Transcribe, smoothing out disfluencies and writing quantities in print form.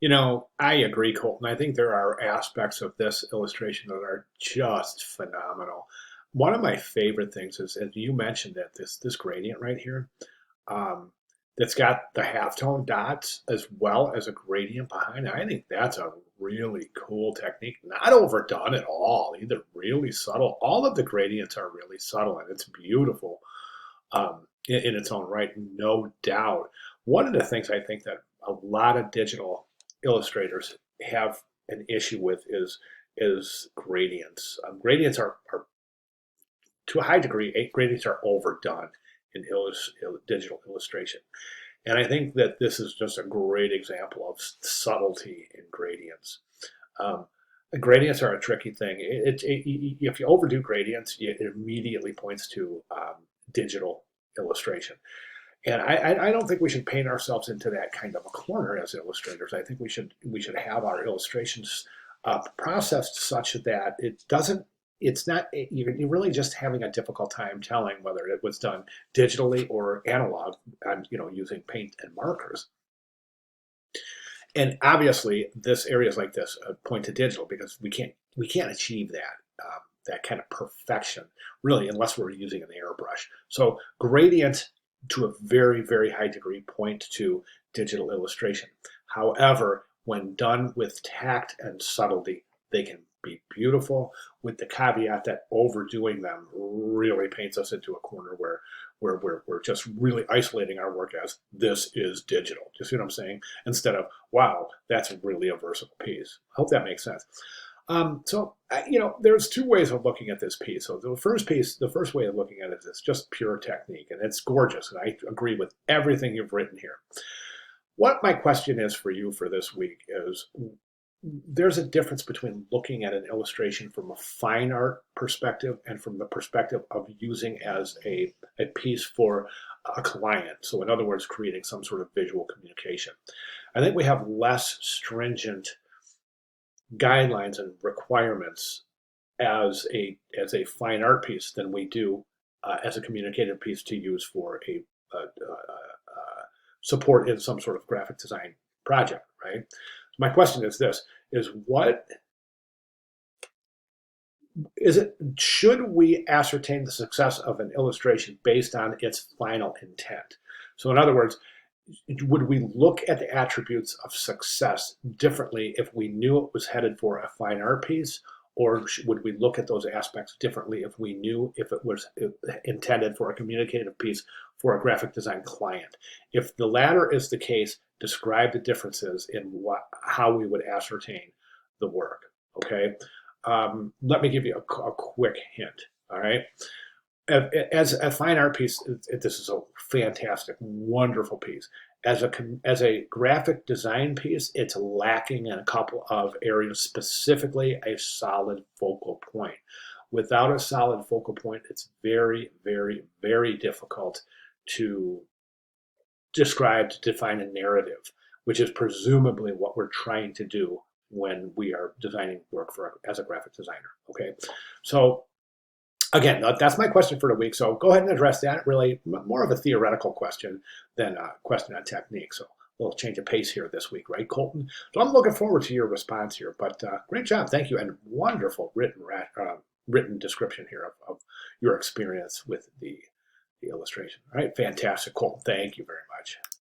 I agree, Colton. I think there are aspects of this illustration that are just phenomenal. One of my favorite things is, as you mentioned, that this gradient right here, um, that's got the halftone dots as well as a gradient behind it. I think that's a really cool technique. Not overdone at all, either really subtle. All of the gradients are really subtle, and it's beautiful in its own right, no doubt. One of the things I think that a lot of digital illustrators have an issue with is gradients. Gradients are to a high degree, gradients are overdone in digital illustration. And I think that this is just a great example of subtlety in gradients. Um, Gradients are a tricky thing. If you overdo gradients, it immediately points to digital illustration. And I don't think we should paint ourselves into that kind of a corner as illustrators. I think we should have our illustrations processed such that it doesn't. It's not. You're really just having a difficult time telling whether it was done digitally or analog, and using paint and markers. And obviously, this areas like this point to digital because we can't achieve that kind of perfection really unless we're using an airbrush. So gradients to a very, very high degree point to digital illustration. However, when done with tact and subtlety, they can be beautiful, with the caveat that overdoing them really paints us into a corner where we're just really isolating our work as this is digital. Do you see what I'm saying? Instead of, wow, that's really a versatile piece. I hope that makes sense. There's two ways of looking at this piece. So the first way of looking at it is just pure technique, and it's gorgeous, and I agree with everything you've written here. What my question is for you for this week is, there's a difference between looking at an illustration from a fine art perspective and from the perspective of using as a piece for a client. So in other words, creating some sort of visual communication. I think we have less stringent guidelines and requirements as a fine art piece than we do as a communicative piece to use for support in some sort of graphic design project, right? My question is this: should we ascertain the success of an illustration based on its final intent? So in other words, would we look at the attributes of success differently if we knew it was headed for a fine art piece, or would we look at those aspects differently if we knew if it was intended for a communicative piece for a graphic design client? If the latter is the case, describe the differences in how we would ascertain the work. Okay, let me give you a quick hint. All right, as a fine art piece, this is a fantastic, wonderful piece. As a graphic design piece, it's lacking in a couple of areas, specifically a solid focal point. Without a solid focal point, it's very, very, very difficult to define a narrative, which is presumably what we're trying to do when we are designing work as a graphic designer. Okay, so again, that's my question for the week. So go ahead and address that. Really, more of a theoretical question than a question on technique. So a little change of pace here this week, right, Colton? So I'm looking forward to your response here. But great job, thank you, and wonderful written description here of your experience with the illustration. All right, fantastic, Colton. Thank you very much.